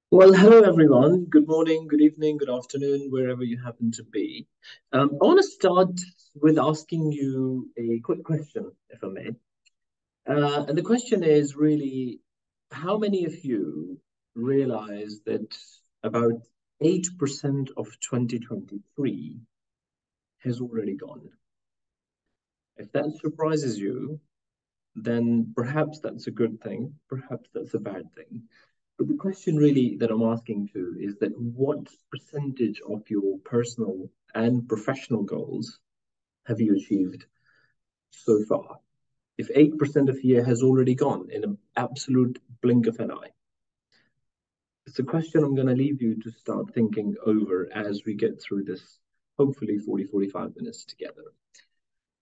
Well, hello everyone. Good morning, good evening, good afternoon, wherever you happen to be. I want to start with asking you a quick question, if I may. And the question is really, how many of you realize that about 8% of 2023 has already gone? If that surprises you, then perhaps that's a good thing, perhaps that's a bad thing. But the question really that I'm asking to is that what percentage of your personal and professional goals have you achieved so far? If 8% of the year has already gone in an absolute blink of an eye, it's a question I'm going to leave you to start thinking over as we get through this, hopefully 45 minutes together.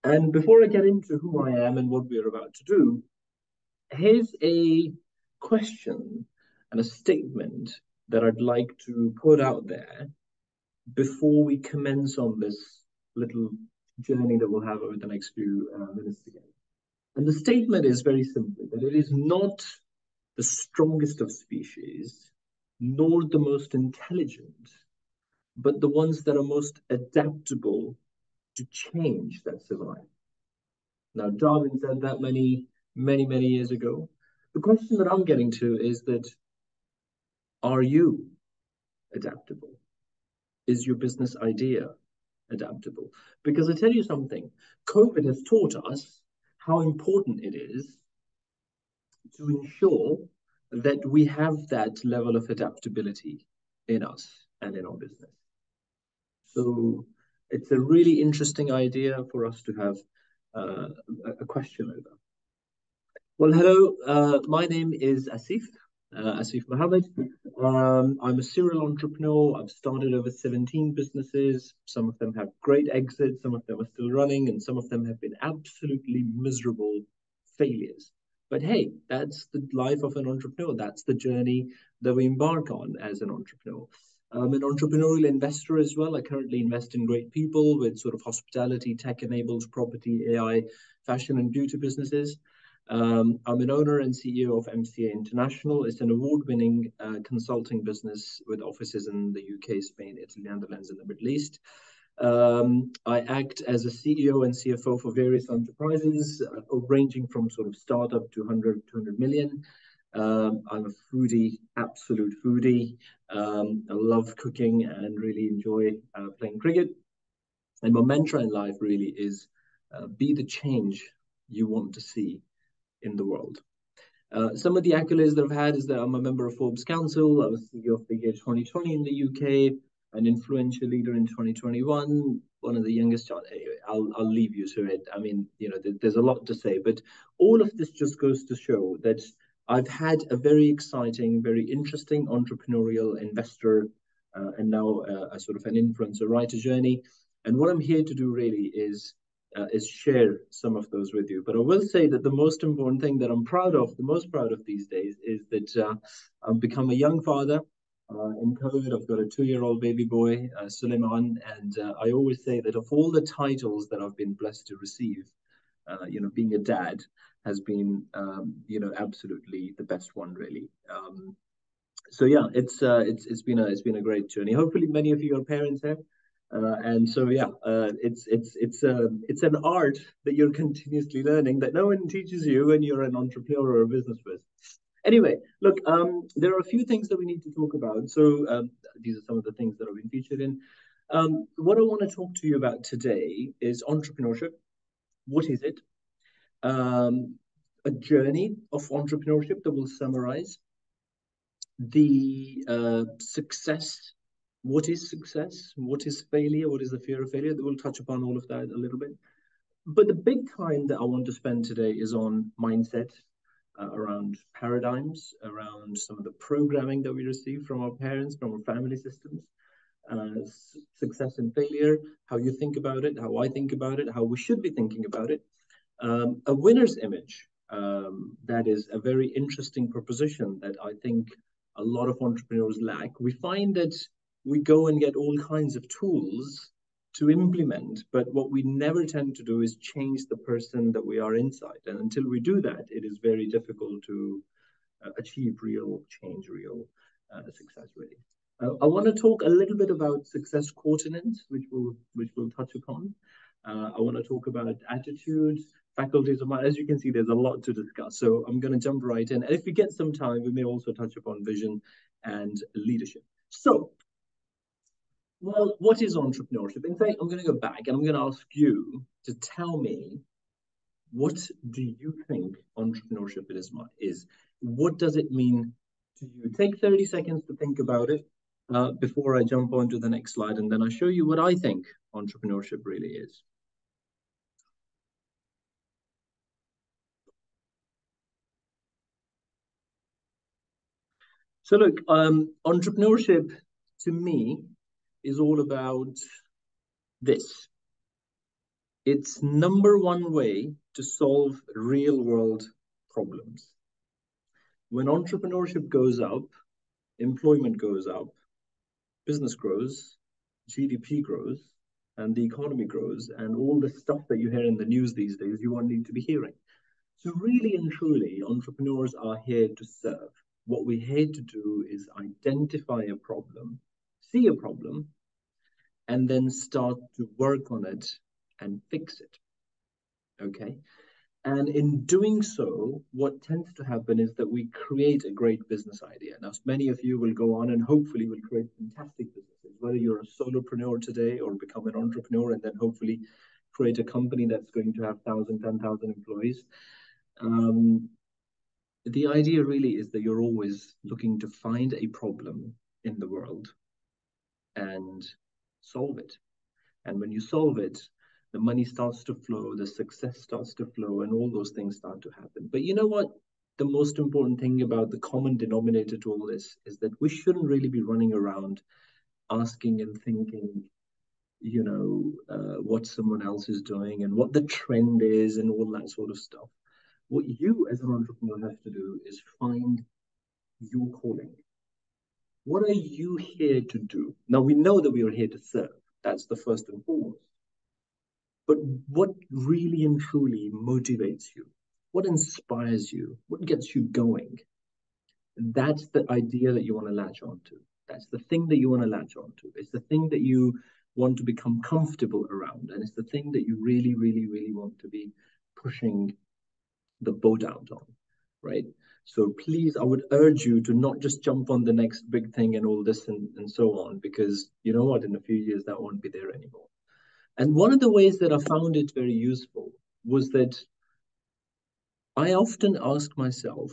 And before I get into who I am and what we're about to do, here's a question and a statement that I'd like to put out there before we commence on this little journey that we'll have over the next few minutes together. And the statement is very simple that it is not the strongest of species, nor the most intelligent, but the ones that are most adaptable to change that survive. Now, Darwin said that many years ago. The question that I'm getting to is that are you adaptable? Is your business idea adaptable? Because I tell you something, COVID has taught us how important it is to ensure that we have that level of adaptability in us and in our business. So it's a really interesting idea for us to have uh, a question over. Well, hello. My name is Asif. Asif Mohammed. I'm a serial entrepreneur. I've started over 17 businesses. Some of them have great exits, some of them are still running, and some of them have been absolutely miserable failures. But hey, that's the life of an entrepreneur. That's the journey that we embark on as an entrepreneur. I'm an entrepreneurial investor as well. I currently invest in great people with sort of hospitality, tech enabled property, AI, fashion, and beauty businesses. I'm an owner and CEO of MCA International. It's an award-winning consulting business with offices in the UK, Spain, Italy, Netherlands, and the Middle East. I act as a CEO and CFO for various enterprises, ranging from sort of startup to 200 million. I'm a foodie, absolute foodie. I love cooking and really enjoy playing cricket. And my mantra in life really is be the change you want to see in the world. Some of the accolades that I've had is that I'm a member of Forbes Council. I was CEO of the year 2020 in the UK, an influential leader in 2021, one of the youngest. Anyway, I'll leave you to it. I mean, there's a lot to say, but all of this just goes to show that I've had a very exciting, very interesting entrepreneurial investor and now a sort of an influencer writer journey. And what I'm here to do really is share some of those with you. But I will say that the most important thing that I'm proud of, the most proud of these days, is that I've become a young father. In COVID, I've got a 2-year-old baby boy, Suleiman, and I always say that of all the titles that I've been blessed to receive, being a dad has been, absolutely the best one, really. So yeah, it's been a great journey. Hopefully, many of you are parents here. And so yeah, it's an art that you're continuously learning that no one teaches you when you're an entrepreneur or a business person. Anyway, look, there are a few things that we need to talk about. So these are some of the things that I've been featured in. What I want to talk to you about today is entrepreneurship. What is it? A journey of entrepreneurship that will summarize the success. What is success? What is failure? What is the fear of failure? We'll touch upon all of that a little bit. But the big time that I want to spend today is on mindset, around paradigms, around some of the programming that we receive from our parents, from our family systems, success and failure, how you think about it, how I think about it, how we should be thinking about it. A winner's image, that is a very interesting proposition that I think a lot of entrepreneurs lack. We find that we go and get all kinds of tools to implement, but what we never tend to do is change the person that we are inside. And until we do that, it is very difficult to achieve real change, real success really. I want to talk a little bit about success quaternions, which we'll touch upon. I want to talk about attitudes, faculties of mind. As you can see, there's a lot to discuss. So I'm going to jump right in. And if we get some time, we may also touch upon vision and leadership. So, well, what is entrepreneurship? In fact, I'm going to go back and I'm going to ask you to tell me, what do you think entrepreneurship is? What does it mean to you? Take 30 seconds to think about it before I jump on to the next slide, and then I'll show you what I think entrepreneurship really is. So look, entrepreneurship to me is all about this. It's number one way to solve real world problems. When entrepreneurship goes up, employment goes up, business grows, GDP grows, and the economy grows, and all the stuff that you hear in the news these days, you won't need to be hearing. So really and truly, entrepreneurs are here to serve. What we're here to do is identify a problem, see a problem, and then start to work on it and fix it. Okay? And in doing so, what tends to happen is that we create a great business idea. Now, many of you will go on and hopefully will create fantastic businesses, whether you're a solopreneur today or become an entrepreneur and then hopefully create a company that's going to have 1,000, 10,000 employees. The idea really is that you're always looking to find a problem in the world and solve it. And when you solve it, the money starts to flow, the success starts to flow, and all those things start to happen. But you know what? The most important thing about the common denominator to all this is that we shouldn't really be running around asking and thinking, what someone else is doing and what the trend is and all that sort of stuff. What you as an entrepreneur have to do is find your calling. What are you here to do? Now, we know that we are here to serve. That's the first and foremost. But what really and truly motivates you? What inspires you? What gets you going? That's the idea that you want to latch onto. That's the thing that you want to latch onto. It's the thing that you want to become comfortable around. And it's the thing that you really, really, really want to be pushing the boat out on, right? So please, I would urge you to not just jump on the next big thing and all this and so on, because you know what, in a few years that won't be there anymore. And one of the ways that I found it very useful was that I often ask myself,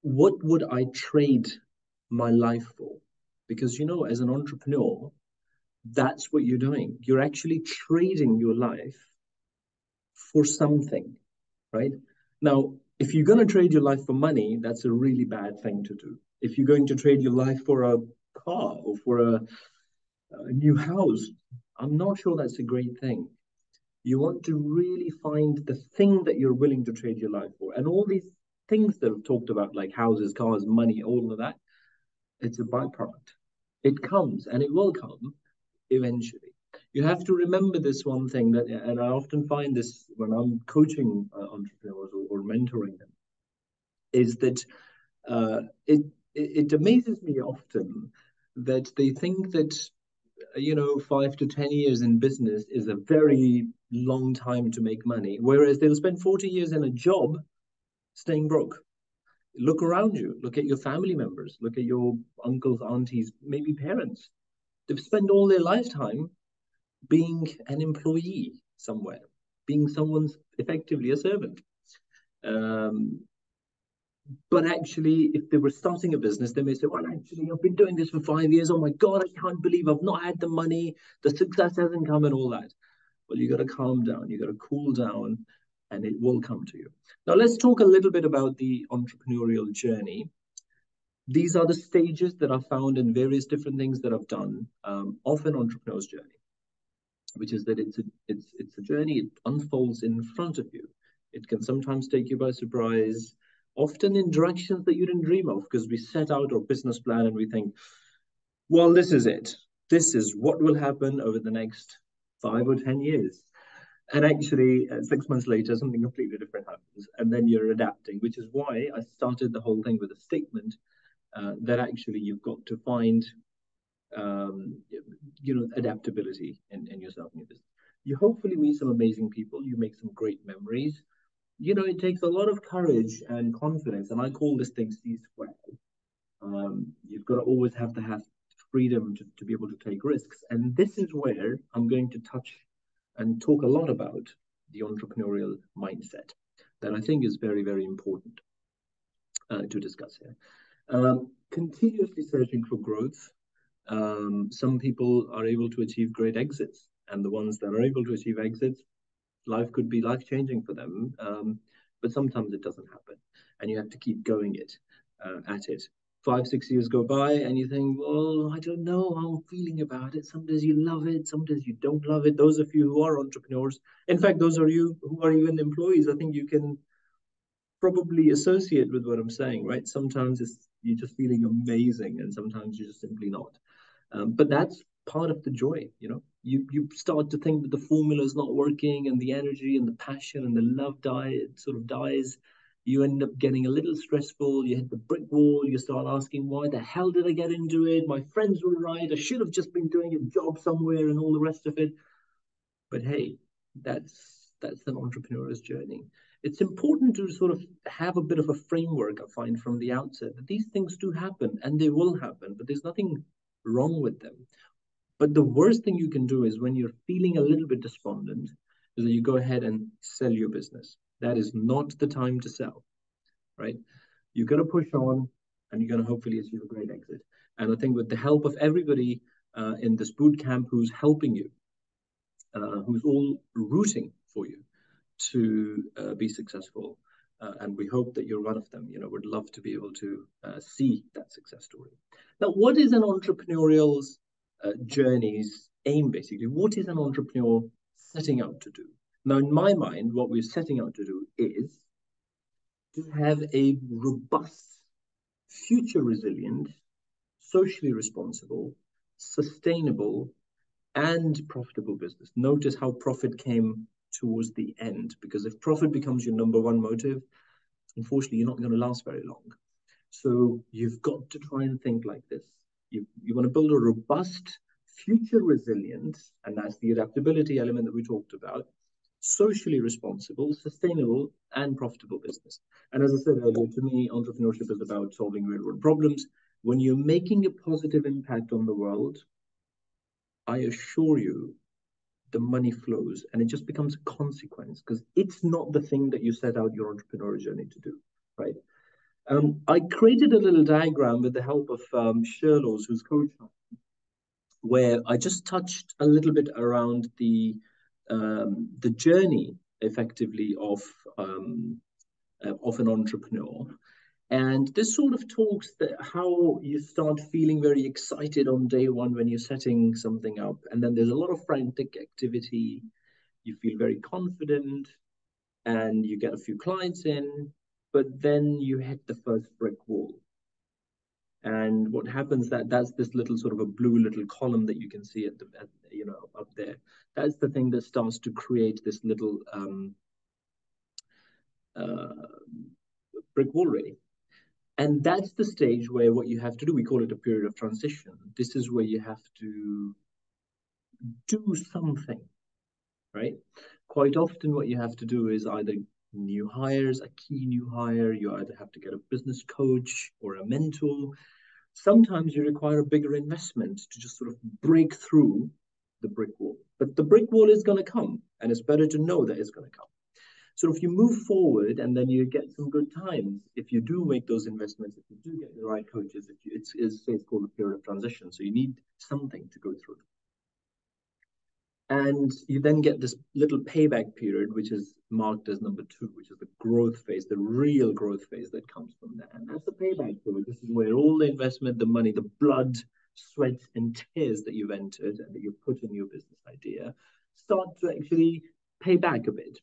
what would I trade my life for? Because, as an entrepreneur, that's what you're doing. You're actually trading your life for something, right? Now, if you're going to trade your life for money, that's a really bad thing to do. If you're going to trade your life for a car or for a new house, I'm not sure that's a great thing. You want to really find the thing that you're willing to trade your life for. And all these things that I've talked about, like houses, cars, money, all of that, it's a byproduct. It comes and it will come eventually. You have to remember this one thing that, and I often find this when I'm coaching entrepreneurs or mentoring them, is that it amazes me often that they think that 5 to 10 years in business is a very long time to make money, whereas they'll spend 40 years in a job staying broke. Look around you, look at your family members, look at your uncles, aunties, maybe parents. They've spent all their lifetime being an employee somewhere, being someone's effectively a servant. But actually, if they were starting a business, they may say, well, actually, I've been doing this for 5 years. Oh my God, I can't believe I've not had the money. The success hasn't come and all that. Well, you got to calm down. You got to cool down and it will come to you. Now, let's talk a little bit about the entrepreneurial journey. These are the stages that I've found in various different things that I've done of an entrepreneur's journey, which is that it's a journey. It unfolds in front of you. It can sometimes take you by surprise, often in directions that you didn't dream of, because we set out our business plan and we think, well, this is it. This is what will happen over the next 5 or 10 years. And actually, 6 months later, something completely different happens. And then you're adapting, which is why I started the whole thing with a statement that actually you've got to find adaptability in yourself and your business. You hopefully meet some amazing people. You make some great memories. It takes a lot of courage and confidence, and I call this thing C squared. You've got to always have to have freedom to be able to take risks. And this is where I'm going to touch and talk a lot about the entrepreneurial mindset that I think is very, very important to discuss here. Continuously searching for growth. Some people are able to achieve great exits, and the ones that are able to achieve exits, life could be life-changing for them. But sometimes it doesn't happen, and you have to keep going at it. 5-6 years go by and you think, well, I don't know how I'm feeling about it. Some days you love it, some days you don't love it. Those of you who are entrepreneurs, in fact, those are you who are even employees, I think you can probably associate with what I'm saying, right? Sometimes you're just feeling amazing, and sometimes you're just simply not. But that's part of the joy, You start to think that the formula is not working, and the energy and the passion and the love sort of dies. You end up getting a little stressful. You hit the brick wall. You start asking, why the hell did I get into it? My friends were right. I should have just been doing a job somewhere and all the rest of it. But hey, that's an entrepreneur's journey. It's important to sort of have a bit of a framework, I find, from the outset, that these things do happen and they will happen, but there's nothing wrong with them. But the worst thing you can do is, when you're feeling a little bit despondent, is that you go ahead and sell your business. That is not the time to sell, right? You're going to push on, and you're going to hopefully achieve a great exit. And I think with the help of everybody in this boot camp who's helping you, who's all rooting for you to be successful, and we hope that you're one of them. Would love to be able to see that success story. Now, what is an entrepreneurial's journey's aim, basically? What is an entrepreneur setting out to do? Now, in my mind, what we're setting out to do is to have a robust, future resilient, socially responsible, sustainable, and profitable business. Notice how profit came towards the end, because if profit becomes your number one motive, unfortunately, you're not going to last very long. So you've got to try and think like this. You want to build a robust, future resilient, and that's the adaptability element that we talked about, socially responsible, sustainable, and profitable business. And as I said earlier, to me, entrepreneurship is about solving real-world problems. When you're making a positive impact on the world, I assure you, the money flows, and it just becomes a consequence, because it's not the thing that you set out your entrepreneurial journey to do, right? I created a little diagram with the help of Sherlows, who's coach, where I just touched a little bit around the journey, effectively, of an entrepreneur. And this sort of talks that how you start feeling very excited on day one when you're setting something up. And then there's a lot of frantic activity. You feel very confident and you get a few clients in, but then you hit the first brick wall. And what happens, that's this little sort of a blue little column that you can see up there. That's the thing that starts to create this little brick wall, really. And that's the stage where what you have to do, we call it a period of transition. This is where you have to do something, right? Quite often what you have to do is either new hires, a key new hire, you either have to get a business coach or a mentor. Sometimes you require a bigger investment to just sort of break through the brick wall. But the brick wall is going to come, and it's better to know that it's going to come. So if you move forward and then you get some good times, if you do make those investments, if you do get the right coaches, it's called a period of transition. So you need something to go through. And you then get this little payback period, which is marked as number 2, which is the growth phase, the real growth phase that comes from that. And that's the payback period. This is where all the investment, the money, the blood, sweat, and tears that you've entered and that you've put in your business idea start to actually pay back a bit.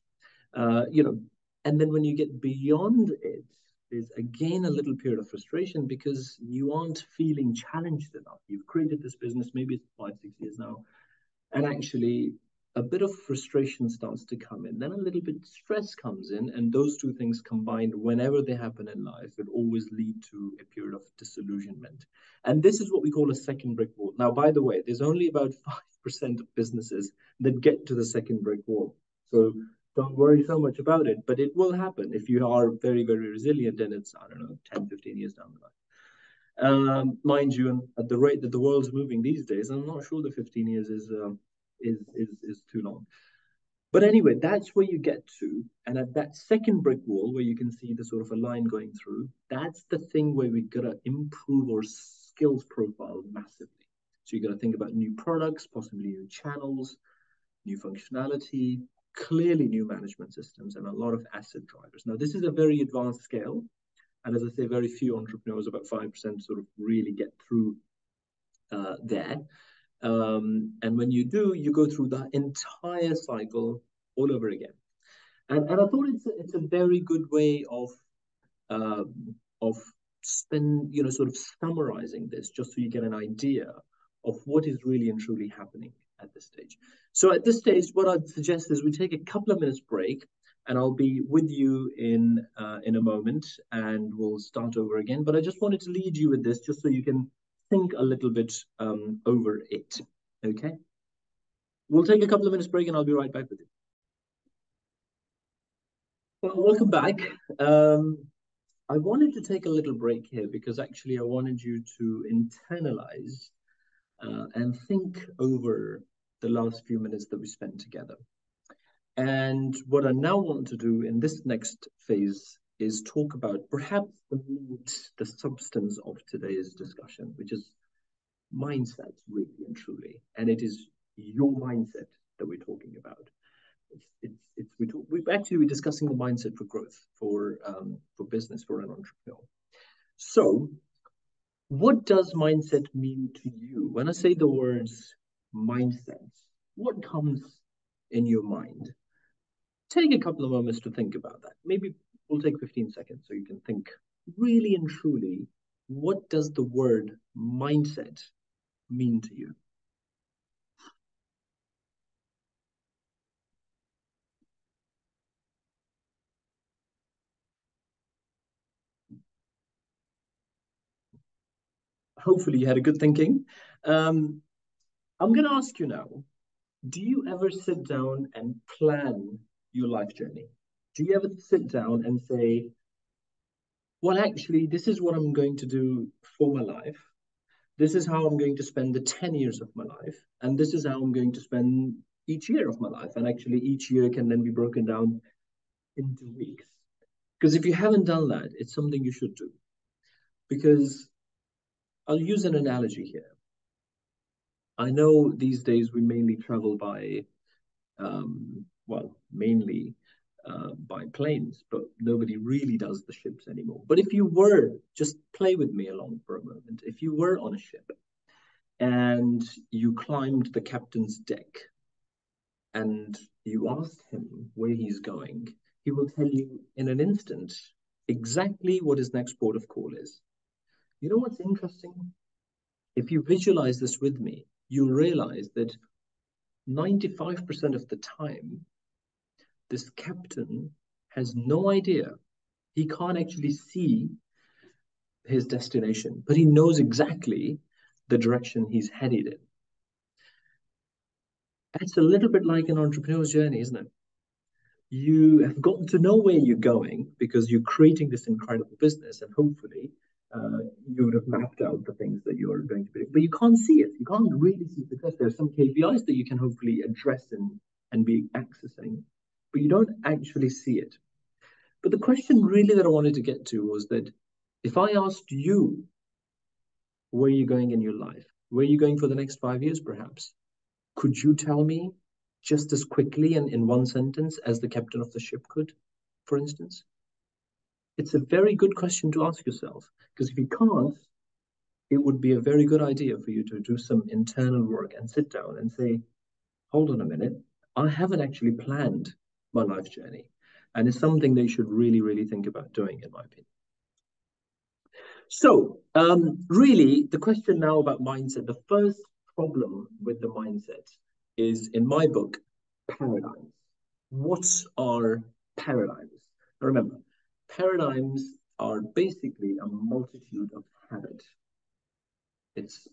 And then when you get beyond it, there's again a little period of frustration because you aren't feeling challenged enough. You've created this business, maybe it's 5-6 years now, and actually a bit of frustration starts to come in. Then a little bit stress comes in, and those two things combined, whenever they happen in life, it always lead to a period of disillusionment. And this is what we call a second brick wall. Now, by the way, there's only about 5% of businesses that get to the second brick wall. So don't worry so much about it, but it will happen if you are very, very resilient, and it's, I don't know, 10, 15 years down the line. Mind you, and at the rate that the world's moving these days, I'm not sure the 15 years is too long. But anyway, that's where you get to. And at that second brick wall, where you can see the sort of a line going through, that's the thing where we got to improve our skills profile massively. So you got to think about new products, possibly new channels, new functionality, clearly new management systems, and a lot of asset drivers. Now, this is a very advanced scale. And as I say, very few entrepreneurs, about 5%, sort of really get through there. And when you do, you go through the entire cycle all over again. And I thought it's a very good way of sort of summarizing this, just so you get an idea of what is really and truly happening at this stage. So at this stage, what I'd suggest is we take a couple of minutes break, and I'll be with you in a moment, and we'll start over again. But I just wanted to lead you with this, just so you can think a little bit over it. Okay? We'll take a couple of minutes break, and I'll be right back with you. Well, welcome back. I wanted to take a little break here because actually I wanted you to internalize and think over the last few minutes that we spent together. And what I now want to do in this next phase is talk about perhaps the meat, the substance of today's discussion, which is mindset, really and truly. And it is your mindset that we're talking about. We're discussing the mindset for growth, for business, for an entrepreneur. So, what does mindset mean to you? When I say the words mindset, what comes in your mind? Take a couple of moments to think about that. Maybe we'll take 15 seconds so you can think really and truly, what does the word mindset mean to you? Hopefully you had a good thinking. I'm going to ask you now, do you ever sit down and plan your life journey? Do you ever sit down and say, well, actually, this is what I'm going to do for my life. This is how I'm going to spend the 10 years of my life. And this is how I'm going to spend each year of my life. And actually, each year can then be broken down into weeks. Because if you haven't done that, it's something you should do. Because I'll use an analogy here. I know these days we mainly travel by, mainly by planes, but nobody really does the ships anymore. But if you were, just play with me along for a moment. If you were on a ship and you climbed the captain's deck and you asked him where he's going, he will tell you in an instant exactly what his next port of call is. You know what's interesting? If you visualize this with me, you'll realize that 95% of the time, this captain has no idea. He can't actually see his destination, but he knows exactly the direction he's headed in. That's a little bit like an entrepreneur's journey, isn't it? You have gotten to know where you're going because you're creating this incredible business, and hopefully you would have mapped out the things that you're going to be, but you can't see it. You can't really see success. There's some KPIs that you can hopefully address and be accessing, but you don't actually see it. But the question really that I wanted to get to was that if I asked you, where are you going in your life? Where are you going for the next 5 years, perhaps? Could you tell me just as quickly and in one sentence as the captain of the ship could, for instance? It's a very good question to ask yourself, because if you can't, it would be a very good idea for you to do some internal work and sit down and say, hold on a minute, I haven't actually planned my life journey. And it's something they should really, really think about doing, in my opinion. So, really, the question now about mindset, the first problem with the mindset is, in my book, paradigms. What are paradigms? Now remember, paradigms are basically a multitude of habits. It's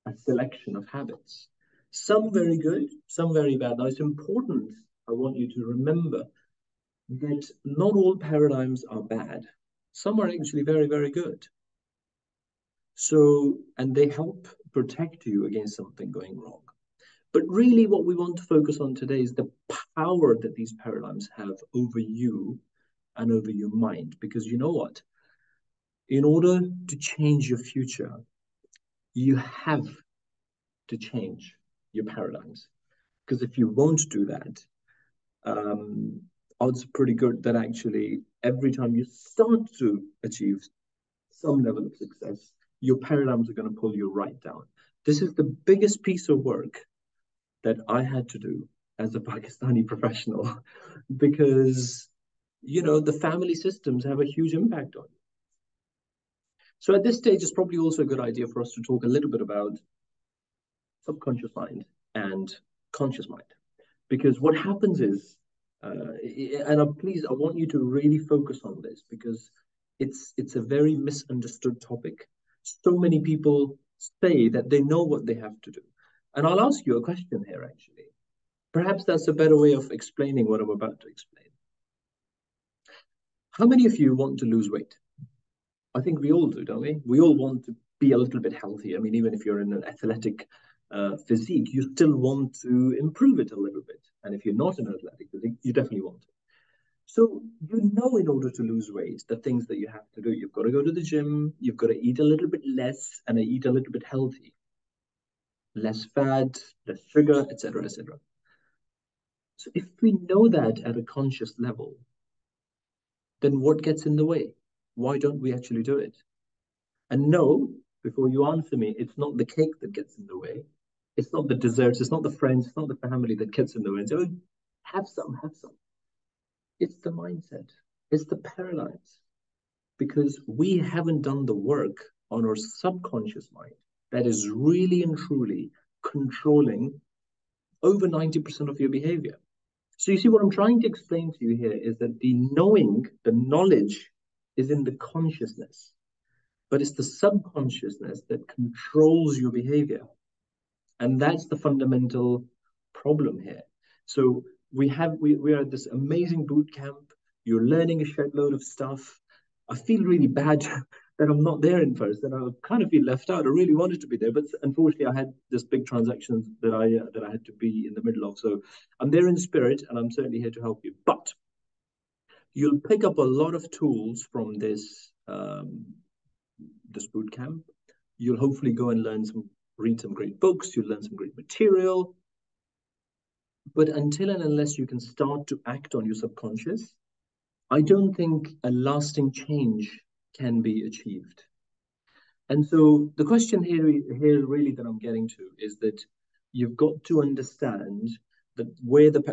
a selection of habits. Some very good, some very bad. Now it's important, I want you to remember that not all paradigms are bad. Some are actually very, very good. So, and they help protect you against something going wrong. But really, what we want to focus on today is the power that these paradigms have over you and over your mind. Because you know what? In order to change your future, you have to change your paradigms. Because if you won't do that, odds are pretty good that actually every time you start to achieve some level of success, your paradigms are going to pull you right down. This is the biggest piece of work that I had to do as a Pakistani professional because, the family systems have a huge impact on you. So at this stage, it's probably also a good idea for us to talk a little bit about subconscious mind and conscious mind. Because what happens is, please, I want you to really focus on this because it's a very misunderstood topic. So many people say that they know what they have to do. And I'll ask you a question here, actually. Perhaps that's a better way of explaining what I'm about to explain. How many of you want to lose weight? I think we all do, don't we? We all want to be a little bit healthy. I mean, even if you're in an athletic physique, you still want to improve it a little bit. And if you're not in an athletic physique, you definitely want to. So in order to lose weight, the things that you have to do, you've got to go to the gym, you've got to eat a little bit less and eat a little bit healthy. Less fat, less sugar, etc., etc. So if we know that at a conscious level, then what gets in the way? Why don't we actually do it? And no, before you answer me, it's not the cake that gets in the way. It's not the desserts. It's not the friends. It's not the family that gets in the way. And so have some, have some. It's the mindset. It's the paradigms. Because we haven't done the work on our subconscious mind that is really and truly controlling over 90% of your behavior. So you see, what I'm trying to explain to you here is that the knowing, the knowledge is in the consciousness, but it's the subconsciousness that controls your behavior. And that's the fundamental problem here. So we are at this amazing boot camp. You're learning a shed load of stuff. I feel really bad that I'm not there in person. I kind of feel left out. I really wanted to be there, but unfortunately, I had this big transaction that I had to be in the middle of. So I'm there in spirit, and I'm certainly here to help you. But you'll pick up a lot of tools from this boot camp. You'll hopefully go and read some great books. You'll learn some great material. But until and unless you can start to act on your subconscious, I don't think a lasting change can be achieved. And so the question here really that I'm getting to is that you've got to understand that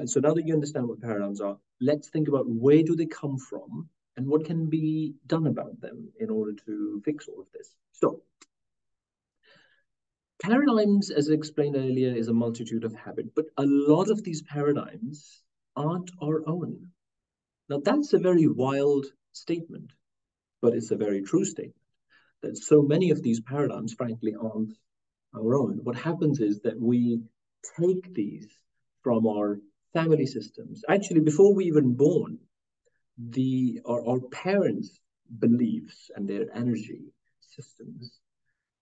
so now that you understand what paradigms are, let's think about where do they come from and what can be done about them in order to fix all of this. So paradigms, as I explained earlier, is a multitude of habits, but a lot of these paradigms aren't our own. Now, that's a very wild statement, but it's a very true statement that so many of these paradigms, frankly, aren't our own. What happens is that we take these from our family systems. Actually, before we even born, our parents' beliefs and their energy systems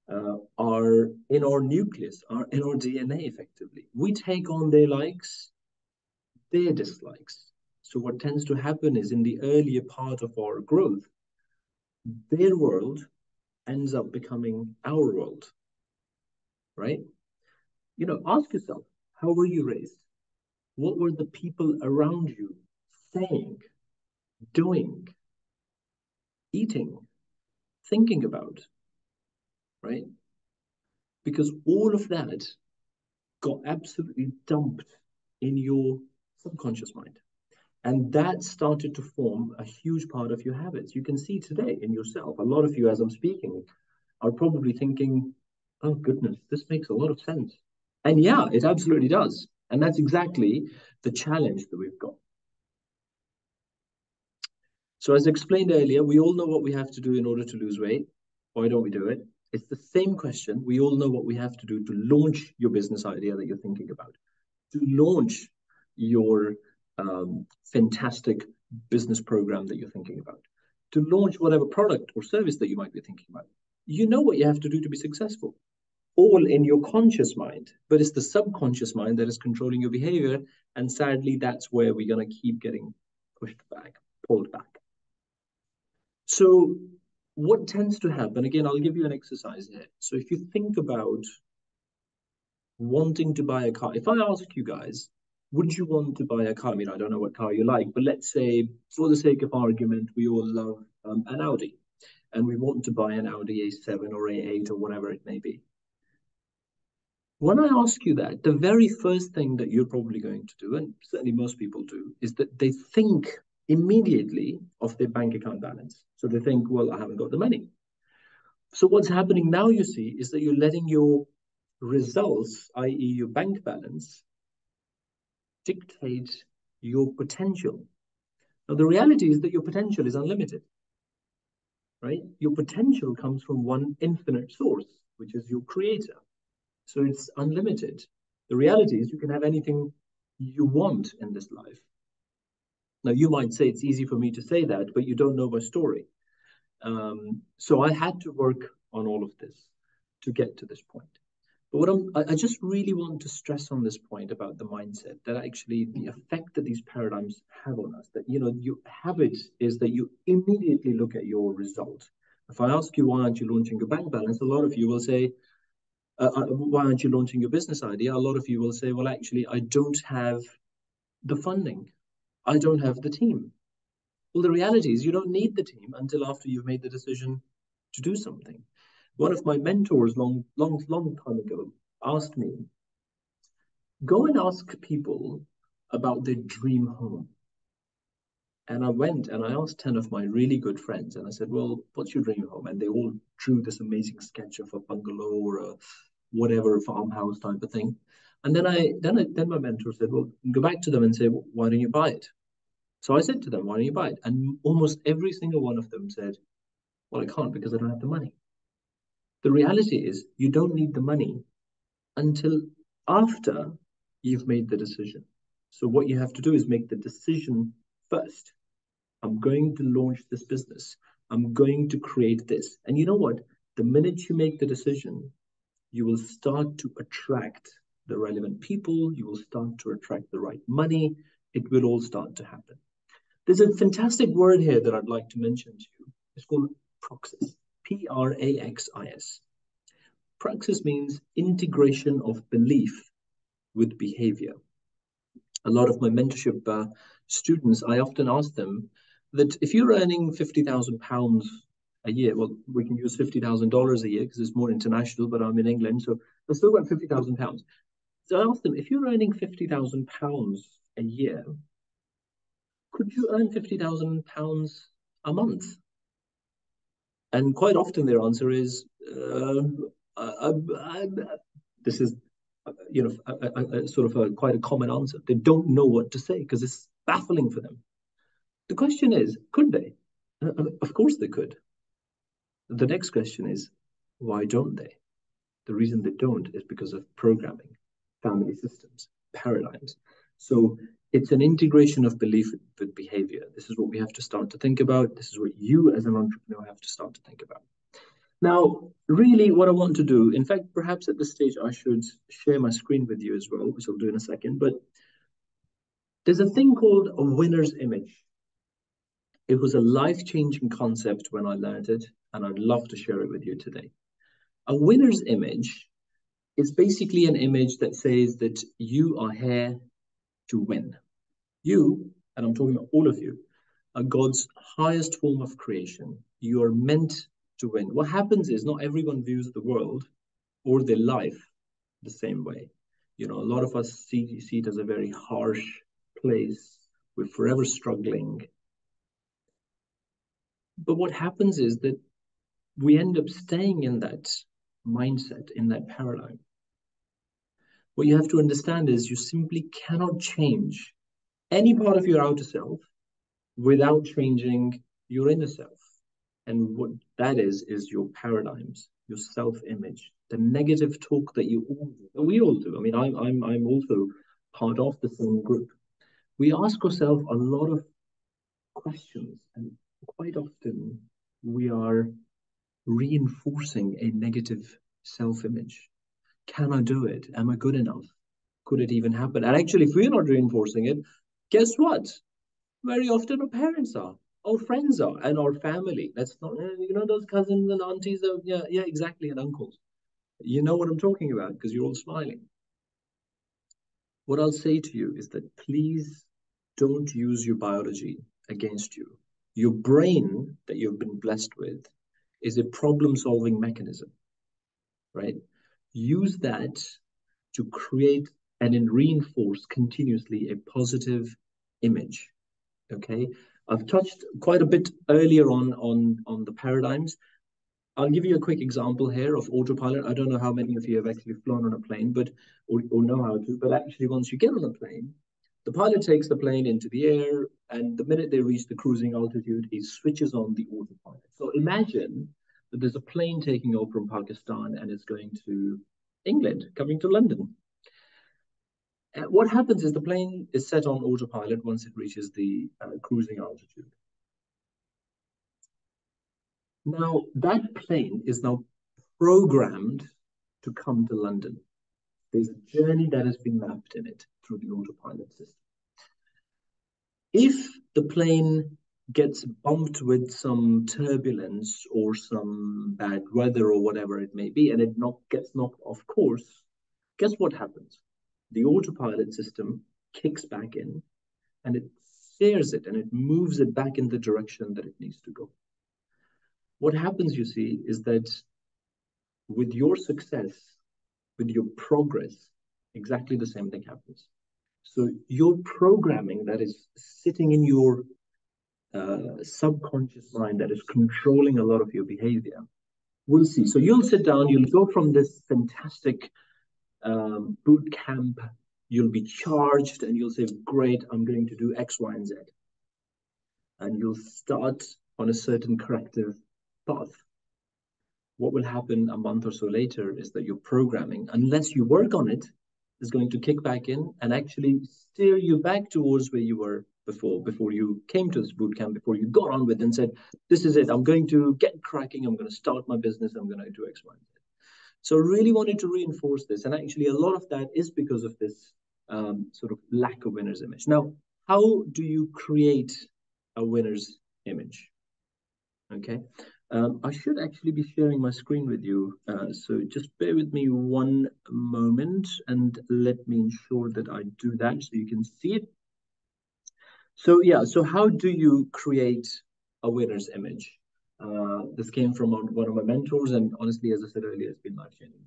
are in our nucleus, are in our DNA effectively. We take on their likes, their dislikes. So what tends to happen is in the earlier part of our growth, their world ends up becoming our world, right? Ask yourself, how were you raised? What were the people around you saying, doing, eating, thinking about, right? Because all of that got absolutely dumped in your subconscious mind. And that started to form a huge part of your habits. You can see today in yourself, a lot of you, as I'm speaking, are probably thinking, oh, goodness, this makes a lot of sense. And yeah, it absolutely does. And that's exactly the challenge that we've got. So as explained earlier, we all know what we have to do in order to lose weight. Why don't we do it? It's the same question. We all know what we have to do to launch your business idea that you're thinking about, to launch your fantastic business program that you're thinking about, to launch whatever product or service that you might be thinking about. You know what you have to do to be successful, all in your conscious mind, but it's the subconscious mind that is controlling your behavior. And sadly, that's where we're going to keep getting pushed back, pulled back. So what tends to happen, again, I'll give you an exercise here. So if you think about wanting to buy a car, if I ask you guys, would you want to buy a car? I mean, I don't know what car you like, but let's say for the sake of argument, we all love an Audi and we want to buy an Audi A7 or A8 or whatever it may be. When I ask you that, the very first thing that you're probably going to do, and certainly most people do, is that they think immediately of their bank account balance. So they think, well, I haven't got the money. So what's happening now, you see, is that you're letting your results, i.e. your bank balance, dictate your potential. Now, the reality is that your potential is unlimited, right? Your potential comes from one infinite source, which is your creator. So it's unlimited. The reality is you can have anything you want in this life. Now, you might say it's easy for me to say that, but you don't know my story. So I had to work on all of this to get to this point. But what I just really want to stress on this point about the mindset, that actually the effect that these paradigms have on us, that, you know, your habit is that you immediately look at your result. If I ask you, why aren't you launching your bank balance? A lot of you will say, why aren't you launching your business idea? A lot of you will say, well, actually, I don't have the funding. I don't have the team. Well, the reality is you don't need the team until after you've made the decision to do something. One of my mentors long time ago asked me, go and ask people about their dream home. And I went and I asked 10 of my really good friends, and I said, well, what's your dream home? And they all drew this amazing sketch of a bungalow or a whatever farmhouse type of thing. And then my mentor said, well, go back to them and say, well, why don't you buy it? So I said to them, why don't you buy it? And almost every single one of them said, well, I can't because I don't have the money. The reality is you don't need the money until after you've made the decision. So what you have to do is make the decision first. I'm going to launch this business. I'm going to create this. And you know what? The minute you make the decision, you will start to attract the relevant people. You will start to attract the right money. It will all start to happen. There's a fantastic word here that I'd like to mention to you. It's called praxis, Praxis. Praxis means integration of belief with behavior. A lot of my mentorship students, I often ask them that if you're earning £50,000 a year, well, we can use $50,000 a year because it's more international, but I'm in England, so I've still got £50,000. So I asked them, if you're earning £50,000 a year, could you earn £50,000 a month? And quite often their answer is, this is, you know, sort of quite a common answer. They don't know what to say because it's baffling for them. The question is, could they? Of course they could. The next question is, why don't they? The reason they don't is because of programming, family systems, paradigms. So it's an integration of belief with behavior. This is what we have to start to think about. This is what you as an entrepreneur have to start to think about. Now, really what I want to do, in fact, perhaps at this stage, I should share my screen with you as well, which I'll do in a second, but there's a thing called a winner's image. It was a life-changing concept when I learned it, and I'd love to share it with you today. A winner's image is basically an image that says that you are here to win. You, and I'm talking about all of you, are God's highest form of creation. You are meant to win. What happens is not everyone views the world or their life the same way. You know, a lot of us see it as a very harsh place. We're forever struggling. But what happens is that we end up staying in that mindset, in that paradigm. What you have to understand is you simply cannot change any part of your outer self without changing your inner self. And what that is your paradigms, your self-image, the negative talk that you all do, that we all do. I mean, I'm also part of the same group. We ask ourselves a lot of questions, and quite often we are reinforcing a negative self-image. Can I do it? Am I good enough? Could it even happen? And actually, if we're not reinforcing it, guess what? Very often our parents are, our friends are, and our family. That's not, those cousins and aunties are, yeah, exactly, and uncles. You know what I'm talking about because you're all smiling. What I'll say to you is that please don't use your biology against you. Your brain that you've been blessed with is a problem-solving mechanism, right? Use that to create and then reinforce continuously a positive image. Okay, I've touched quite a bit earlier on the paradigms. I'll give you a quick example here of autopilot. I don't know how many of you have actually flown on a plane, but or know how to. But actually, once you get on a plane, the pilot takes the plane into the air, and the minute they reach the cruising altitude, he switches on the autopilot. So imagine that there's a plane taking off from Pakistan and it's going to England, coming to London. What happens is the plane is set on autopilot once it reaches the cruising altitude. Now, that plane is now programmed to come to London. There's a journey that has been mapped in it through the autopilot system. If the plane gets bumped with some turbulence or some bad weather or whatever it may be, and it gets knocked off course, guess what happens? The autopilot system kicks back in and it steers it and it moves it back in the direction that it needs to go. What happens, you see, is that with your success, with your progress, exactly the same thing happens. So your programming that is sitting in your subconscious mind that is controlling a lot of your behavior, we'll see. So you'll sit down, you'll go from this fantastic boot camp, you'll be charged and you'll say, great, I'm going to do X, Y, and Z. And you'll start on a certain corrective path. What will happen a month or so later is that your programming, unless you work on it, is going to kick back in and actually steer you back towards where you were before you came to this boot camp, before you got on with it and said, this is it, I'm going to get cracking, I'm going to start my business, I'm going to do X, Y, and Z. So I really wanted to reinforce this. And actually a lot of that is because of this sort of lack of winner's image. Now, how do you create a winner's image? Okay. I should actually be sharing my screen with you. So just bear with me one moment and let me ensure that I do that so you can see it. So yeah, so how do you create a winner's image? This came from one of my mentors, and honestly, as I said earlier, it's been life-changing.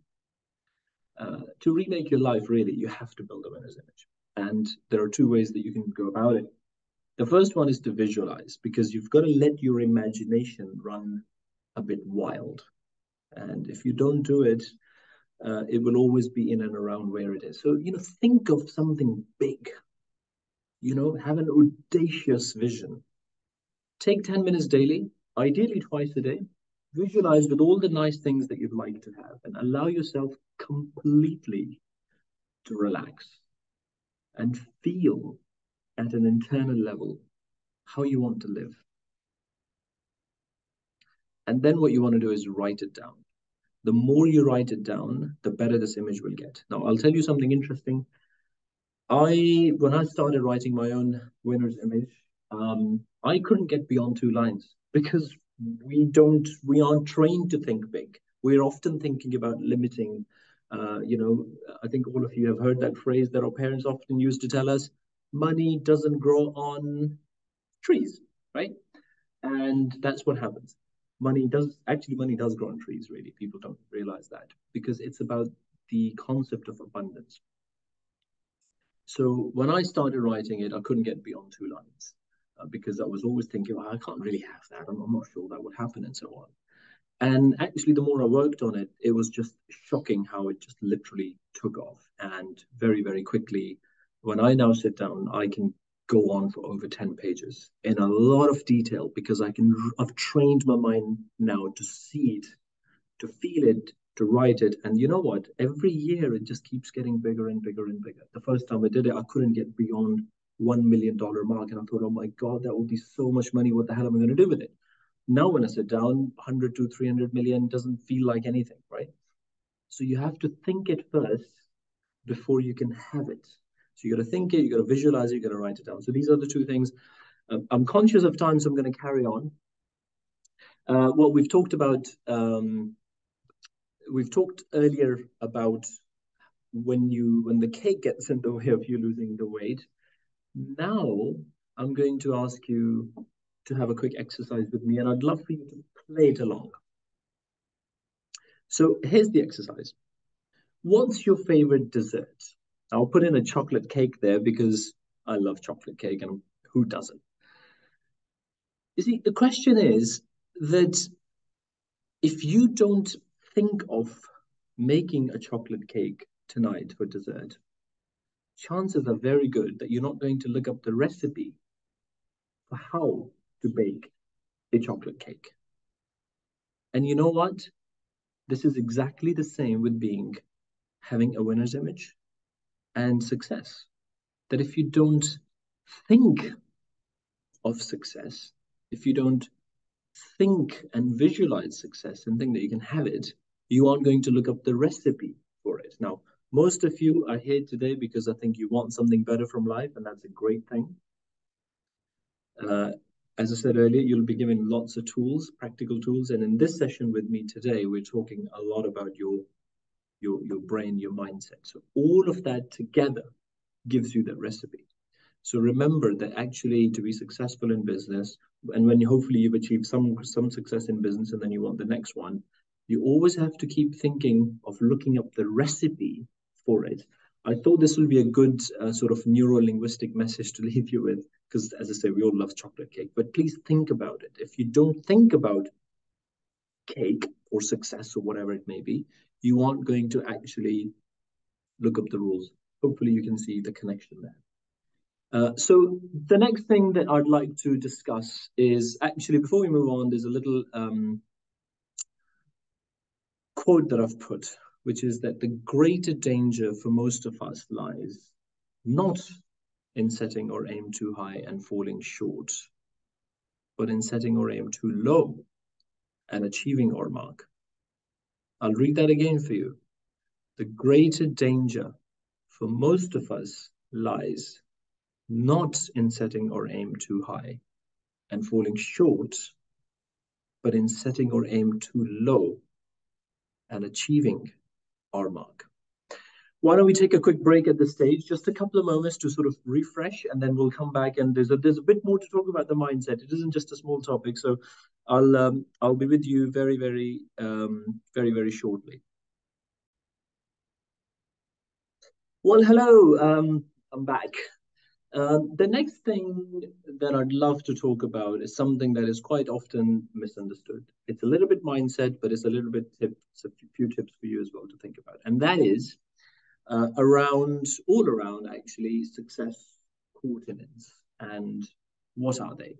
To remake your life, really, you have to build a winner's image. And there are two ways that you can go about it. The first one is to visualize, because you've got to let your imagination run a bit wild. And if you don't do it, it will always be in and around where it is. So, think of something big, have an audacious vision. Take 10 minutes daily, ideally twice a day. Visualize with all the nice things that you'd like to have and allow yourself completely to relax and feel at an internal level how you want to live. And then what you want to do is write it down. The more you write it down, the better this image will get. Now, I'll tell you something interesting. When I started writing my own winner's image, I couldn't get beyond 2 lines because we aren't trained to think big. We're often thinking about limiting. I think all of you have heard that phrase that our parents often used to tell us, money doesn't grow on trees, right? And that's what happens. Money does grow on trees, really. People don't realize that because it's about the concept of abundance. So when I started writing it, I couldn't get beyond 2 lines because I was always thinking, I can't really have that. I'm not sure that would happen and so on. And actually, the more I worked on it, it was just shocking how it just literally took off. And very, very quickly, when I now sit down, I can go on for over 10 pages in a lot of detail because I've trained my mind now to see it, to feel it, to write it. And you know what? Every year it just keeps getting bigger and bigger and bigger. The first time I did it, I couldn't get beyond $1 million mark. And I thought, oh my God, that would be so much money. What the hell am I going to do with it? Now, when I sit down, 100 to 300 million doesn't feel like anything, right? So you have to think it first before you can have it. So you got to think it, you got to visualize it, you got to write it down. So these are the two things. I'm conscious of time, so I'm going to carry on. What we've talked about, we've talked earlier about when the cake gets in the way of you losing the weight. Now I'm going to ask you to have a quick exercise with me, and I'd love for you to play it along. So here's the exercise. What's your favorite dessert? I'll put in a chocolate cake there because I love chocolate cake, and who doesn't? You see, the question is that if you don't think of making a chocolate cake tonight for dessert, chances are very good that you're not going to look up the recipe for how to bake a chocolate cake. And you know what? This is exactly the same with having a winner's image and success. That if you don't think of success, if you don't think and visualize success and think that you can have it, you aren't going to look up the recipe for it. Now, most of you are here today because I think you want something better from life, and that's a great thing. As I said earlier, you'll be given lots of tools, practical tools, and in this session with me today, we're talking a lot about your brain, your mindset. So all of that together gives you that recipe. So remember that actually to be successful in business, and when hopefully you've achieved some success in business and then you want the next one, you always have to keep thinking of looking up the recipe for it. I thought this would be a good sort of neuro-linguistic message to leave you with, because as I say, we all love chocolate cake, but please think about it. If you don't think about cake or success or whatever it may be, you aren't going to actually look up the rules. Hopefully you can see the connection there. So the next thing that I'd like to discuss is actually, before we move on, there's a little quote that I've put, which is that the greater danger for most of us lies not in setting our aim too high and falling short, but in setting our aim too low and achieving our mark. I'll read that again for you. The greater danger for most of us lies not in setting our aim too high and falling short, but in setting our aim too low and achieving our mark. Why don't we take a quick break at this stage, just a couple of moments to sort of refresh, and then we'll come back. And there's a bit more to talk about the mindset. It isn't just a small topic, so I'll be with you very, very shortly. Well, hello, I'm back. The next thing that I'd love to talk about is something that is quite often misunderstood. It's a little bit mindset, but it's a little bit tips, a few tips for you as well to think about. And that is all around actually success coordinates. And what are they?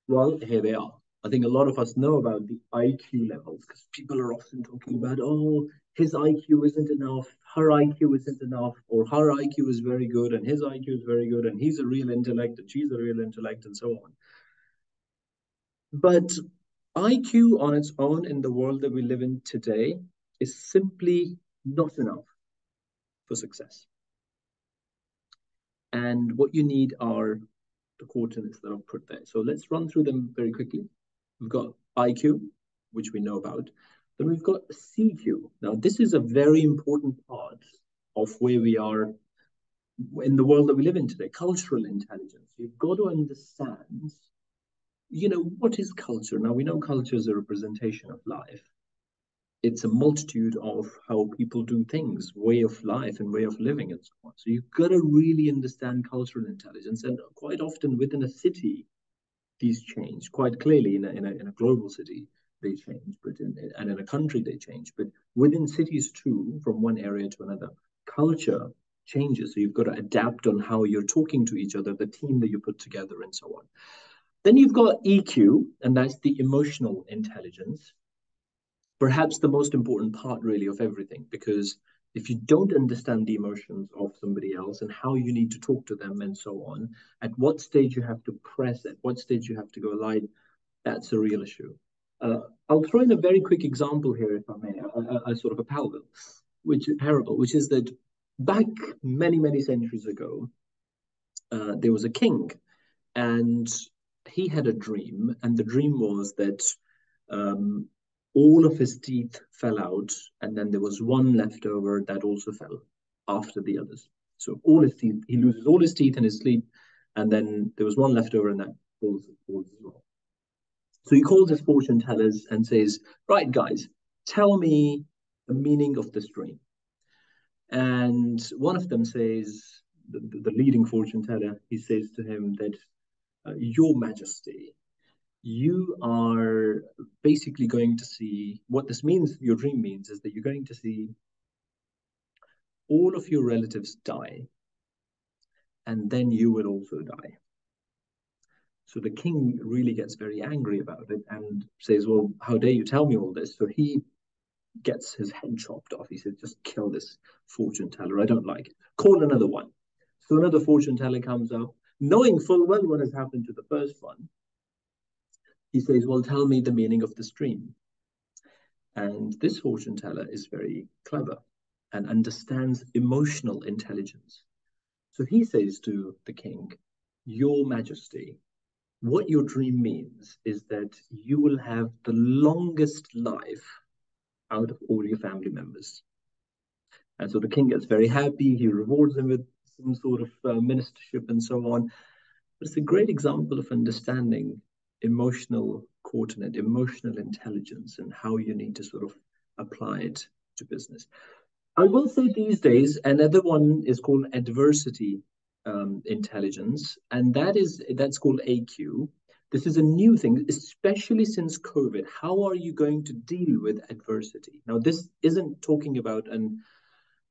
Well, here they are. I think a lot of us know about the IQ levels because people are often talking about, oh, his IQ isn't enough, her IQ isn't enough, or her IQ is very good and his IQ is very good and he's a real intellect and she's a real intellect and so on. But IQ on its own in the world that we live in today is simply not enough for success. And what you need are the coordinates that I've put there. So let's run through them very quickly. We've got IQ, which we know about. Then we've got CQ. Now, this is a very important part of where we are in the world that we live in today, cultural intelligence. You've got to understand, what is culture? Now, we know culture is a representation of life. It's a multitude of how people do things, way of life and way of living and so on. So you've got to really understand cultural intelligence. And quite often within a city, these change quite clearly in a global city. they change, but in a country they change, but within cities too, from one area to another, culture changes. So you've got to adapt on how you're talking to each other, the team that you put together, and so on. Then you've got EQ, and that's the emotional intelligence. Perhaps the most important part, really, of everything, because if you don't understand the emotions of somebody else and how you need to talk to them and so on, at what stage you have to press, at what stage you have to go live, that's a real issue. I'll throw in a very quick example here, if I may, a sort of a parable, which is that back many, many centuries ago, there was a king, and he had a dream, and the dream was that um, all of his teeth fell out, and then there was one left over that also fell after the others. So all his teeth, he loses all his teeth in his sleep, and then there was one left over, and that falls as well. So he calls his fortune tellers and says, right, guys, tell me the meaning of this dream. And one of them says, the leading fortune teller, he says to him that, Your Majesty, you are basically going to see what this means. Your dream means is that you're going to see all of your relatives die, and then you will also die. So the king really gets very angry about it and says, well, how dare you tell me all this? So he gets his head chopped off. He said, just kill this fortune teller. I don't like it. Call another one. So another fortune teller comes up, knowing full well what has happened to the first one. He says, well, tell me the meaning of this dream. And this fortune teller is very clever and understands emotional intelligence. So he says to the king, Your Majesty, what your dream means is that you will have the longest life out of all your family members. And so the king gets very happy. He rewards him with some sort of ministership and so on. But it's a great example of understanding emotional coordinate, emotional intelligence, and how you need to sort of apply it to business. I will say these days, another one is called adversity intelligence, and that's called AQ. This is a new thing, especially since COVID. How are you going to deal with adversity? Now, this isn't talking about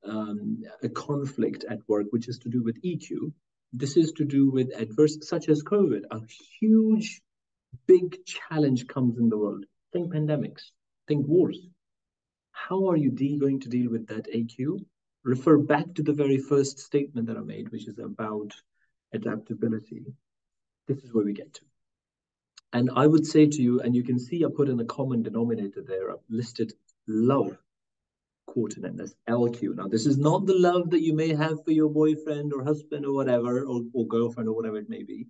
a conflict at work, which is to do with EQ. This is to do with adversity, such as COVID. A huge, big challenge comes in the world. Think pandemics, think wars. How are you going to deal with that AQ? Refer back to the very first statement that I made, which is about adaptability. This is where we get to. And I would say to you, and you can see I put in a common denominator there, I've listed love coordinate as LQ. Now, this is not the love that you may have for your boyfriend or husband or whatever, or girlfriend or whatever it may be.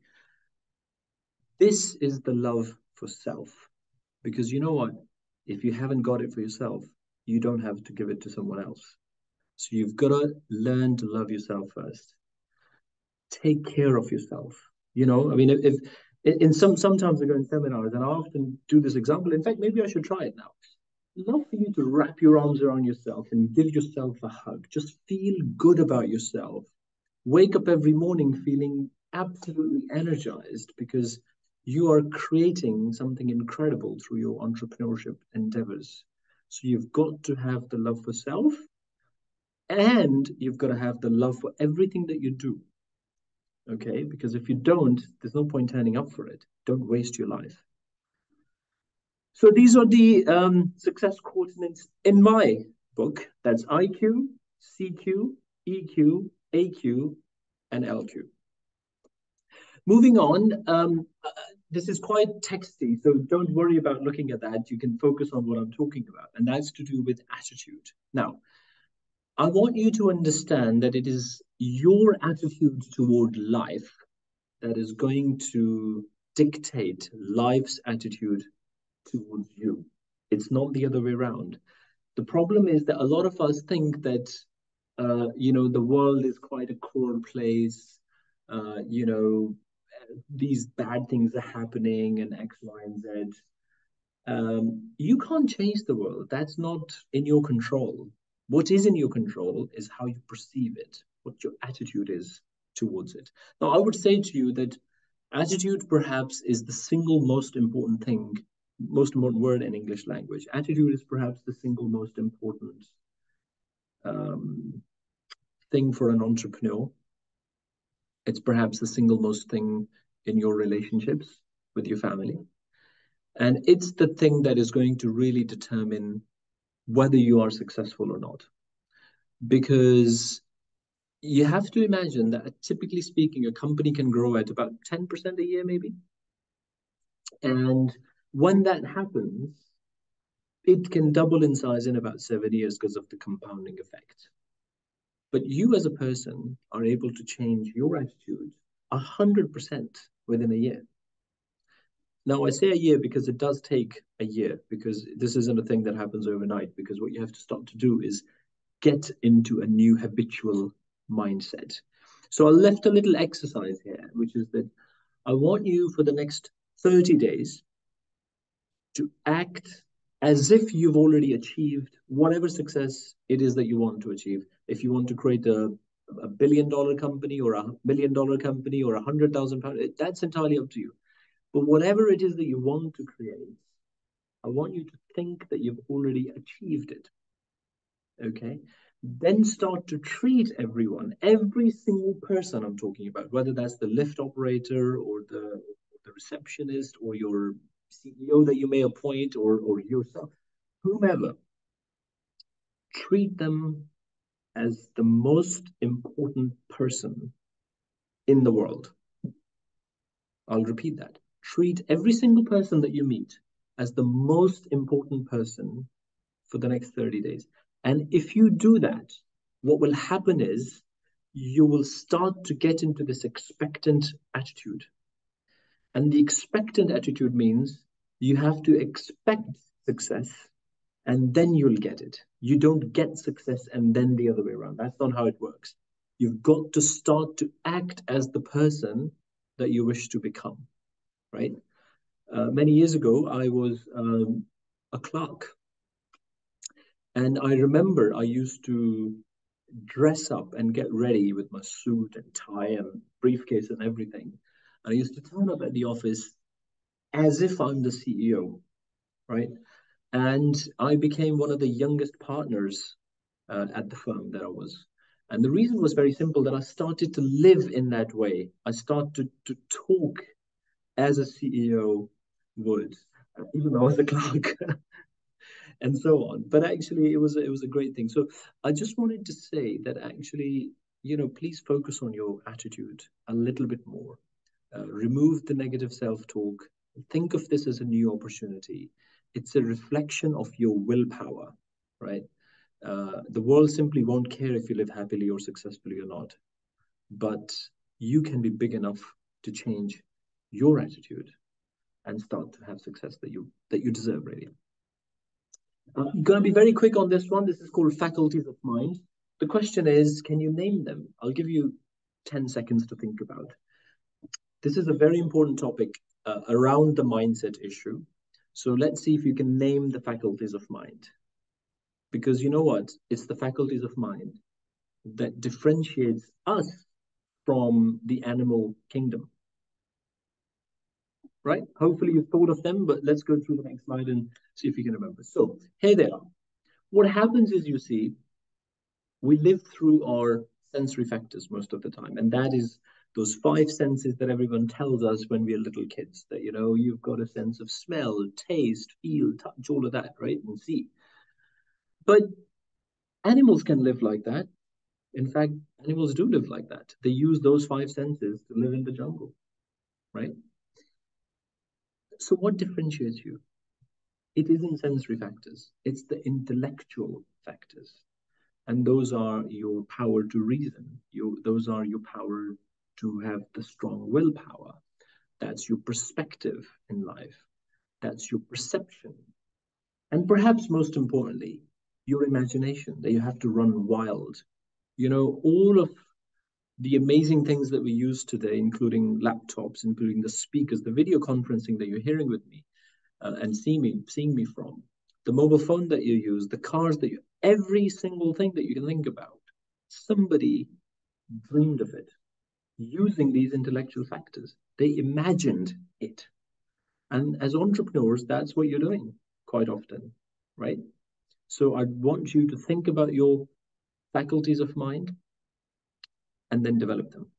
This is the love for self. Because you know what? If you haven't got it for yourself, you don't have to give it to someone else. So you've got to learn to love yourself first. Take care of yourself. You know, I mean, if in sometimes I go in seminars and I often do this example. In fact, maybe I should try it now. Love for you to wrap your arms around yourself and give yourself a hug. Just feel good about yourself. Wake up every morning feeling absolutely energized because you are creating something incredible through your entrepreneurship endeavors. So you've got to have the love for self, and you've got to have the love for everything that you do. Okay? Because if you don't, there's no point turning up for it. Don't waste your life. So these are the success coordinates in my book. That's IQ, CQ, EQ, AQ, and LQ. Moving on, this is quite texty, so don't worry about looking at that. You can focus on what I'm talking about, and that's to do with attitude. Now, I want you to understand that it is your attitude toward life that is going to dictate life's attitude towards you. It's not the other way around. The problem is that a lot of us think that, the world is quite a cruel place. These bad things are happening and X, Y, and Z. You can't change the world. That's not in your control. What is in your control is how you perceive it, what your attitude is towards it. Now, I would say to you that attitude perhaps is the single most important thing most important word in English language. Attitude is perhaps the single most important um, thing for an entrepreneur. It's perhaps the single most thing in your relationships with your family. And it's the thing that is going to really determine whether you are successful or not. Because you have to imagine that, typically speaking, a company can grow at about 10% a year, maybe. And when that happens, it can double in size in about 7 years because of the compounding effect. But you as a person are able to change your attitude 100% within a year. Now, I say a year because it does take a year, because this isn't a thing that happens overnight, because what you have to start to do is get into a new habitual mindset. So I left a little exercise here, which is that I want you for the next 30 days to act as if you've already achieved whatever success it is that you want to achieve. If you want to create a $1 billion company or $1 million company or £100,000, that's entirely up to you. But whatever it is that you want to create, I want you to think that you've already achieved it. Okay? Then start to treat everyone, every single person I'm talking about, whether that's the lift operator or the receptionist or your CEO that you may appoint, or yourself, whomever, treat them as the most important person in the world. I'll repeat that. Treat every single person that you meet as the most important person for the next 30 days. And if you do that, what will happen is you will start to get into this expectant attitude. And the expectant attitude means you have to expect success and then you'll get it. You don't get success and then the other way around. That's not how it works. You've got to start to act as the person that you wish to become, right? Many years ago, I was a clerk. And I remember I used to dress up and get ready with my suit and tie and briefcase and everything. And I used to turn up at the office as if I'm the CEO, right? And I became one of the youngest partners at the firm that I was. And the reason was very simple, that I started to live in that way. I started to talk as a CEO would, even though I was a clerk. And so on. But actually, it was a great thing. So I just wanted to say that actually, please focus on your attitude a little bit more. Remove the negative self-talk. Think of this as a new opportunity. It's a reflection of your willpower, right? The world simply won't care if you live happily or successfully or not. But you can be big enough to change your attitude and start to have success that you deserve, really. I'm going to be very quick on this one. This is called faculties of mind. The question is, can you name them? I'll give you 10 seconds to think about. This is a very important topic around the mindset issue. So let's see if you can name the faculties of mind. Because you know what? It's the faculties of mind that differentiates us from the animal kingdom. Right? Hopefully you've thought of them, but let's go through the next slide and see if you can remember. So here they are. What happens is, you see, we live through our sensory factors most of the time. And that is those 5 senses that everyone tells us when we're little kids, that, you've got a sense of smell, taste, feel, touch, all of that, right? And see. But animals can live like that. In fact, animals do live like that. They use those 5 senses to live in the jungle, right? So what differentiates you? It isn't sensory factors. It's the intellectual factors. And those are your power to reason. Those are your power to have the strong willpower. That's your perspective in life. That's your perception. And perhaps most importantly, your imagination, that you have to run wild. All of the amazing things that we use today, including laptops, including the speakers, the video conferencing that you're hearing with me and seeing me from, the mobile phone that you use, the cars that every single thing that you can think about, somebody dreamed of it using these intellectual factors. They imagined it. And as entrepreneurs, that's what you're doing quite often, right? So I want you to think about your faculties of mind and then develop them.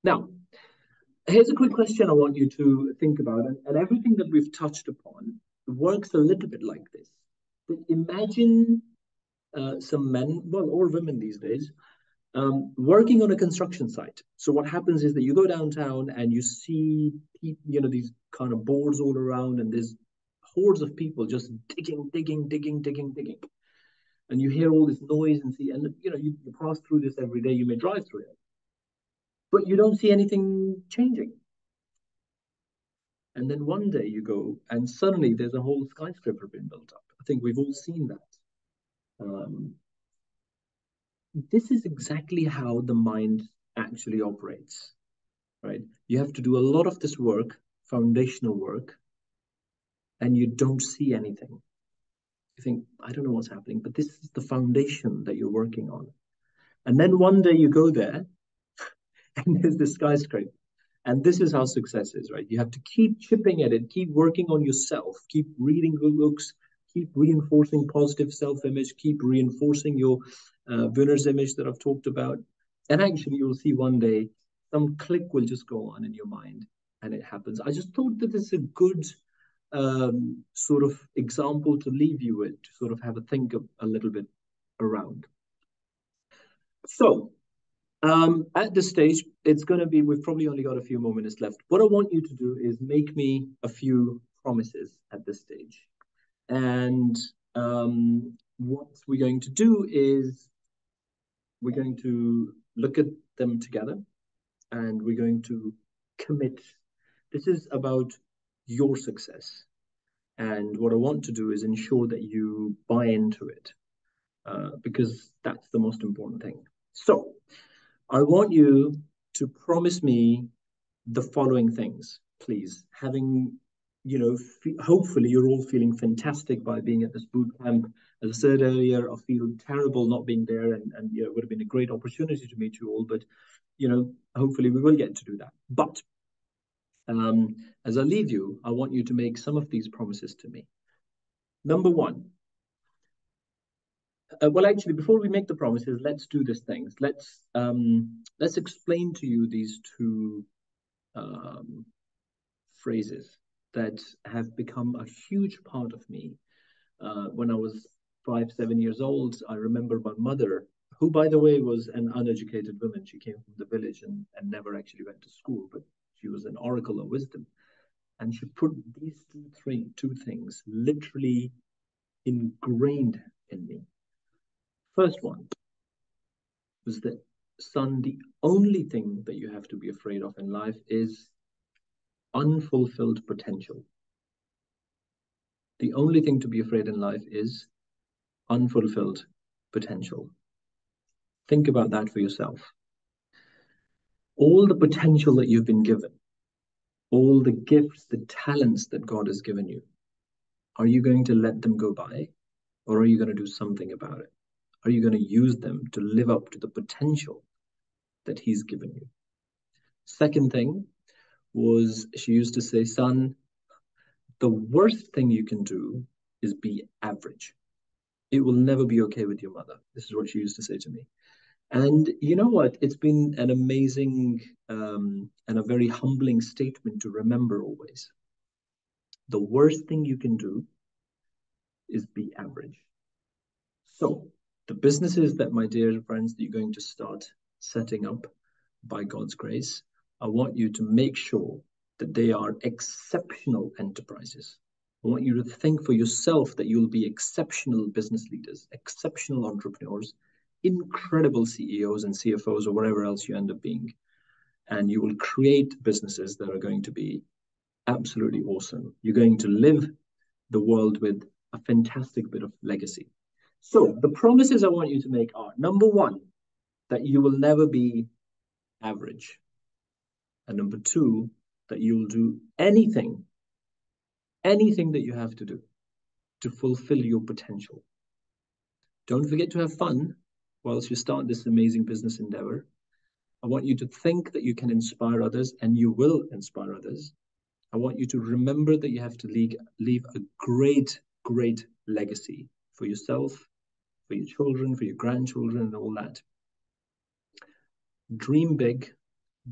Now, here's a quick question I want you to think about, and everything that we've touched upon works a little bit like this. Imagine some men, well, or women these days, working on a construction site. So what happens is that you go downtown and you see, these kind of boards all around, and there's hordes of people just digging, and you hear all this noise and see, and you pass through this every day. You may drive through it, but you don't see anything changing. And then one day you go, and suddenly there's a whole skyscraper being built up. I think we've all seen that. This is exactly how the mind actually operates, right? You have to do a lot of this work, foundational work, and you don't see anything. You think, I don't know what's happening, but this is the foundation that you're working on. And then one day you go there, and there's this skyscraper. And this is how success is, right? You have to keep chipping at it, keep working on yourself, keep reading good books, keep reinforcing positive self-image, keep reinforcing your winner's image that I've talked about. And actually, you'll see one day some click will just go on in your mind, and it happens. I just thought that this is a good sort of example to leave you with, to sort of have a think a little bit around. So, at this stage, it's going to be, we've probably only got a few more minutes left. What I want you to do is make me a few promises at this stage. And what we're going to do is we're going to look at them together, and we're going to commit. This is about your success. And what I want to do is ensure that you buy into it, because that's the most important thing. So I want you to promise me the following things, please. Having, hopefully you're all feeling fantastic by being at this boot camp. As I said earlier, I feel terrible not being there, and it would have been a great opportunity to meet you all, but, hopefully we will get to do that. But as I leave you, I want you to make some of these promises to me. Number one, well, actually, before we make the promises, let's do these things. Let's explain to you these two phrases that have become a huge part of me. When I was 5, 7 years old, I remember my mother, who, by the way, was an uneducated woman. She came from the village and never actually went to school, but she was an oracle of wisdom. And she put these two things literally ingrained in me. First one was that, son, the only thing that you have to be afraid of in life is unfulfilled potential. The only thing to be afraid in life is unfulfilled potential. Think about that for yourself. All the potential that you've been given, all the gifts, the talents that God has given you, are you going to let them go by, or are you going to do something about it? Are you going to use them to live up to the potential that He's given you? Second thing was, she used to say, son, the worst thing you can do is be average. It will never be okay with your mother. This is what she used to say to me. And you know what? It's been an amazing and a very humbling statement to remember always. The worst thing you can do is be average. So the businesses that, my dear friends, that you're going to start setting up by God's grace, I want you to make sure that they are exceptional enterprises. I want you to think for yourself that you'll be exceptional business leaders, exceptional entrepreneurs, incredible CEOs and CFOs, or whatever else you end up being. And you will create businesses that are going to be absolutely awesome. You're going to live the world with a fantastic bit of legacy. So the promises I want you to make are, number one, that you will never be average. And number two, that you will do anything that you have to do to fulfill your potential. Don't forget to have fun whilst you start this amazing business endeavor. I want you to think that you can inspire others, and you will inspire others. I want you to remember that you have to leave a great, great legacy for yourself, for your children, for your grandchildren, and all that. Dream big,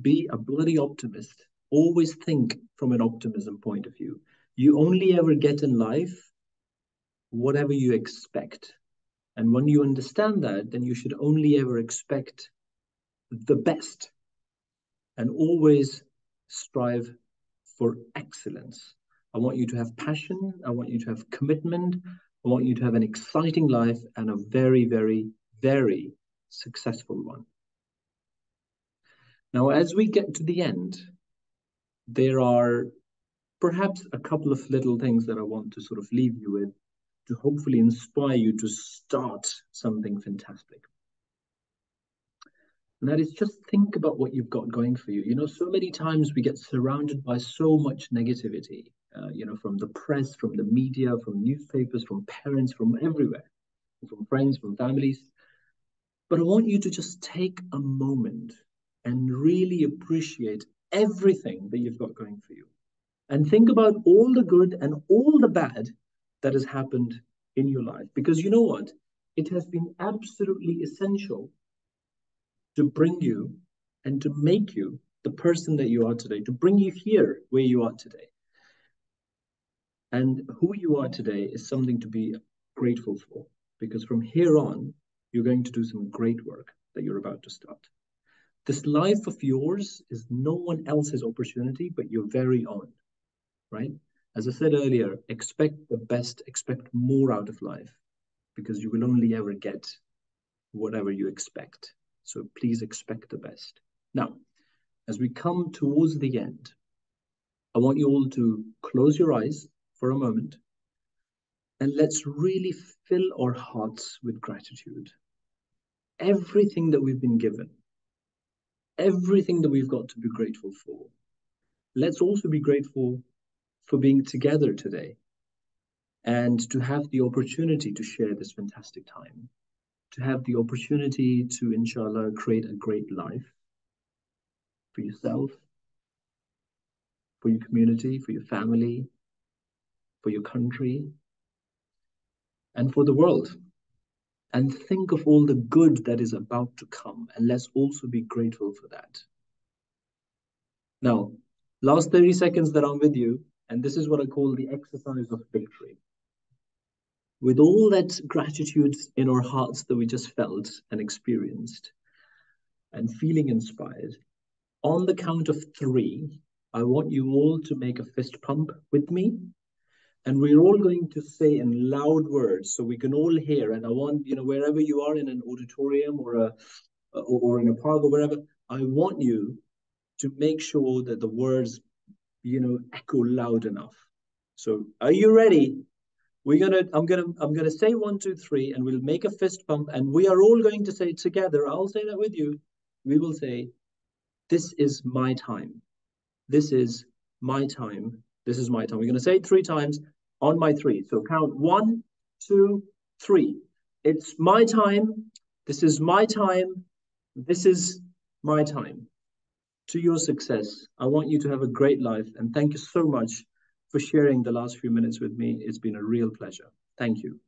be a bloody optimist. Always think from an optimism point of view. You only ever get in life whatever you expect. And when you understand that, then you should only ever expect the best and always strive for excellence. I want you to have passion. I want you to have commitment. I want you to have an exciting life and a very, very, very successful one. Now, as we get to the end, there are perhaps a couple of little things that I want to sort of leave you with to hopefully inspire you to start something fantastic. And that is, just think about what you've got going for you. You know, so many times we get surrounded by so much negativity, from the press, from the media, from newspapers, from parents, from everywhere, from friends, from families. But I want you to just take a moment and really appreciate everything that you've got going for you. And think about all the good and all the bad that has happened in your life. Because you know what? It has been absolutely essential to bring you and to make you the person that you are today, to bring you here where you are today. And who you are today is something to be grateful for, because from here on, you're going to do some great work that you're about to start. This life of yours is no one else's opportunity but your very own, right? As I said earlier, expect the best, expect more out of life, because you will only ever get whatever you expect. So please expect the best. Now, as we come towards the end, I want you all to close your eyes for a moment and let's really fill our hearts with gratitude. Everything that we've been given, everything that we've got to be grateful for. Let's also be grateful for being together today and to have the opportunity to share this fantastic time, to have the opportunity to, inshallah, create a great life for yourself, for your community, for your family, for your country, and for the world. And think of all the good that is about to come, and let's also be grateful for that. Now, last 30 seconds that I'm with you, and this is what I call the exercise of victory. With all that gratitude in our hearts that we just felt and experienced, and feeling inspired, on the count of 3, I want you all to make a fist pump with me. And we're all going to say in loud words so we can all hear. And I want, wherever you are in an auditorium or in a park or wherever, I want you to make sure that the words, echo loud enough. So are you ready? I'm gonna say 1, 2, 3, and we'll make a fist pump, and we are all going to say together. I'll say that with you. We will say, "This is my time. This is my time. This is my time." We're going to say it 3 times on my 3. So count 1, 2, 3. It's my time. This is my time. This is my time. To your success. I want you to have a great life. And thank you so much for sharing the last few minutes with me. It's been a real pleasure. Thank you.